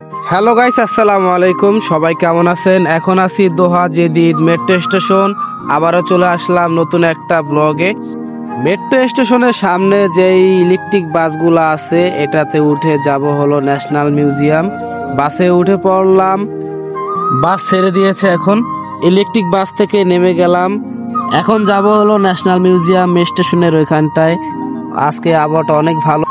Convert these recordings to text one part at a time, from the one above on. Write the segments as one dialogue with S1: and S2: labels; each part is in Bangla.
S1: হ্যালো গাইস, আসসালামু আলাইকুম। সবাই কেমন আছেন? এখন আছি দোহা জেদিদ মেট্রো স্টেশন। আবারও চলে আসলাম নতুন একটা ব্লগে। মেট্রো স্টেশনের সামনে যেই ইলেকট্রিক বাসগুলো আছে এটাতে উঠে যাব হলো ন্যাশনাল মিউজিয়াম। বাসে উঠে পড়লাম, বাস ছেড়ে দিয়েছে এখন। ইলেকট্রিক বাস থেকে নেমে গেলাম, এখন যাব হলো ন্যাশনাল মিউজিয়াম স্টেশনের ওইখানটায়। আজকে আবহাওয়াটা অনেক ভালো।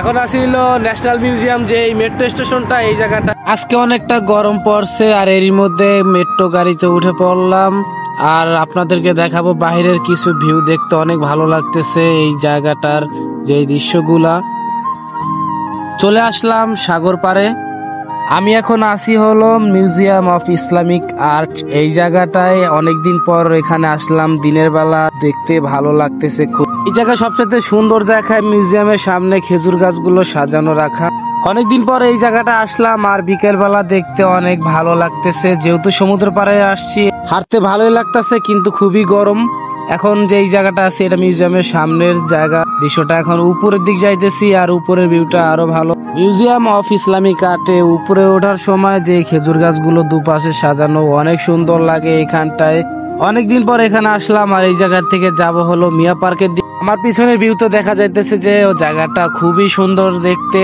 S1: এখন আসিল ন্যাশনাল মিউজিয়াম যে এই মেট্রো স্টেশনটা, এই জায়গাটা আজকে অনেকটা গরম পড়ছে আর এরই মধ্যে মেট্রো গাড়িতে উঠে পড়লাম। আর আপনাদেরকে দেখাবো বাইরের কিছু ভিউ, দেখতে অনেক ভালো লাগতেছে এই জায়গাটার যে দৃশ্যগুলা। চলে আসলাম সাগর পাড়ে। আমি এখন আসি হলো মিউজিয়াম অফ ইসলামিক আর্ট। এই জায়গাটায় অনেকদিন পর এখানে আসলাম, দিনের বেলা দেখতে ভালো লাগতেছে খুব। এই জায়গা সবচেয়ে সুন্দর দেখায় মিউজিয়ামের সামনে খেজুর গাছগুলো সাজানো রাখা। অনেকদিন পর এই জায়গাটা আসলাম আর বিকেল বেলা দেখতে অনেক ভালো লাগতেছে। যেহেতু সমুদ্র পাড়ে আসছি, হাঁটতে ভালোই লাগতেছে কিন্তু খুবই গরম। এখন যে এই জায়গাটা আছে এটা মিউজিয়ামের সামনের জায়গা। দৃশ্যটা এখন উপরের দিক যাইতেছি আর উপরের ভিউটা আরো ভালো। মিউজিয়াম অফ ইসলামিক আর্টে উপরে ওঠার সময় যে খেজুর গাছগুলো দুপাশে সাজানো অনেক সুন্দর লাগে এখানটায়। অনেকদিন পর এখানে আসলাম আর এই জায়গা থেকে যাব হলো মিয়া পার্কের দিকে। আমার পিছনের ভিউ তো দেখা যাইতেছে যে ও জায়গাটা খুবই সুন্দর দেখতে।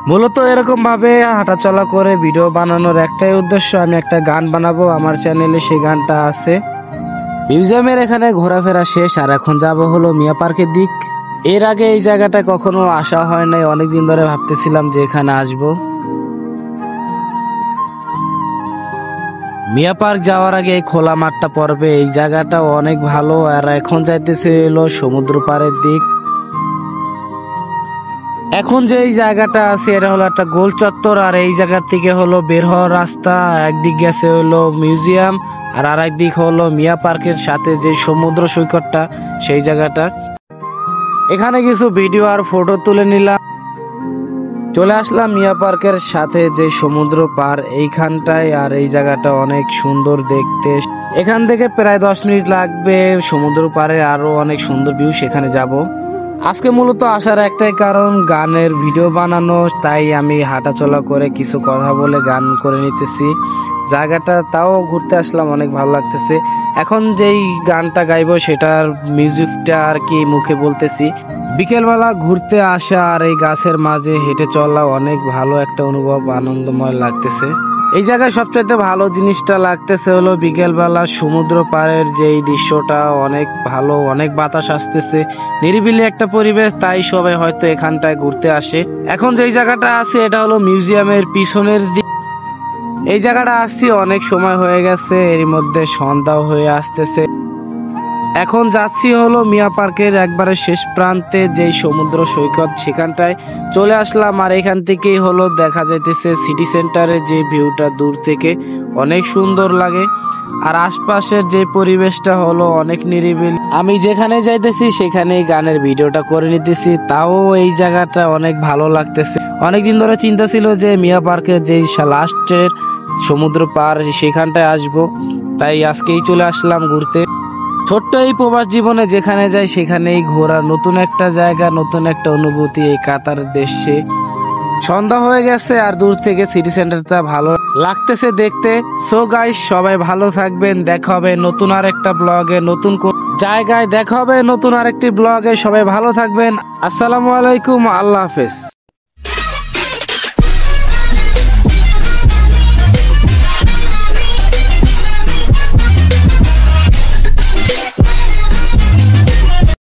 S1: মূলত এরকম ভাবে হাঁটাচলা করে ভিডিও বানানোর একটাই উদ্দেশ্য, আমি একটা গান বানাবো আমার চ্যানেলে, সেই গানটা আছে। মিউজিয়ামের এখানে ঘোরাফেরা শেষ আর এখন যাব হলো মিয়া পার্কের দিক। এর আগে এই জায়গাটা কখনো আসা হয় নাই, অনেকদিন ধরে ভাবতেছিলাম যে এখানে আসবো। মিয়া পার্ক যাওয়ার আগে এই খোলা মাঠটা পড়বে, এই জায়গাটা অনেক ভালো। আর এখন যাইতেছে হলো সমুদ্র পাড়ের দিক। এখন যে এই জায়গাটা আছে এটা হলো একটা গোল চত্বর আর এই জায়গা থেকে হলো বের হওয়ার রাস্তা। একদিক গেছে হলো মিউজিয়াম আর আরেক দিক হলো মিয়া পার্কের সাথে যে সমুদ্র সৈকতটা, সেই জায়গাটা। এখানে কিছু ভিডিও আর ফটো তুলে নিলাম। চলে আসলাম মিয়া পার্কের সাথে যে সমুদ্র পার এইখানটায়। আর এই জায়গাটা অনেক সুন্দর দেখতে। এখান থেকে প্রায় 10 মিনিট লাগবে সমুদ্র পারে, আরো অনেক সুন্দর ভিউ, সেখানে যাব। আজকে মূলত আসার একটাই কারণ গানের ভিডিও বানানো, তাই আমি হাঁটাচলা করে কিছু কথা বলে গান করে নিতেছি। জায়গাটা তাও ঘুরতে আসলাম, অনেক ভালো লাগতেছে। এখন যেই গানটা গাইবো সেটার মিউজিকটা আর কি মুখে বলতেছি। বিকেলবেলা ঘুরতে আসা আর এই গাছের মাঝে হেঁটে চলা অনেক ভালো একটা অনুভব, আনন্দময় লাগতেছে। এই জায়গায় সবচেয়ে ভালো জিনিসটা লাগতেছে হলো বিকেলবেলা সমুদ্র পাড়ের যেই দৃশ্যটা অনেক ভালো, অনেক বাতাস আসতেছে, নিরিবিলি একটা পরিবেশ, তাই সবাই হয়তো এখানটায় ঘুরতে আসে। এখন যেই জায়গাটা আছে এটা হলো মিউজিয়ামের পিছনের দিক। এই জায়গাটা আসছি অনেক সময় হয়ে গেছে, এর মধ্যে সন্ধ্যাও হয়ে আসতেছে। এখন যাচ্ছি হলো মিয়া পার্কের একবারে শেষ প্রান্তে যেই সমুদ্র সৈকত, সেখানটায় চলে আসলাম। আর এখান থেকেই হলো দেখা যাইতেছে সিটি সেন্টারের যে ভিউটা দূর থেকে অনেক সুন্দর লাগে। আর আশপাশের যে পরিবেশটা হলো অনেক নিরিবিলি। আমি যেখানে যাইতেছি সেখানেই গানের ভিডিওটা করে নিতেছি, তাও এই জায়গাটা অনেক ভালো লাগতেছে। অনেকদিন ধরে চিন্তা ছিল যে মিয়া পার্কের যেই লাস্টের সমুদ্র পার সেখানটায় আসবো, তাই আজকেই চলে আসলাম ঘুরতে। ছোট্ট এই প্রবাস জীবনে যেখানে যাই সেখানেই ঘোরা, নতুন একটা জায়গা, নতুন একটা অনুভূতি এই কাতার দেশে। সন্ধ্যা হয়ে গেছে আর দূর থেকে সিটি সেন্টারটা ভালো লাগতেছে দেখতে। সো গাইস, সবাই ভালো থাকবেন, দেখা হবে নতুন আরেকটা ব্লগে, নতুন জায়গায় দেখা হবে নতুন আরেকটি ব্লগে। সবাই ভালো থাকবেন, আসসালামু আলাইকুম, আল্লাহ হাফেজ।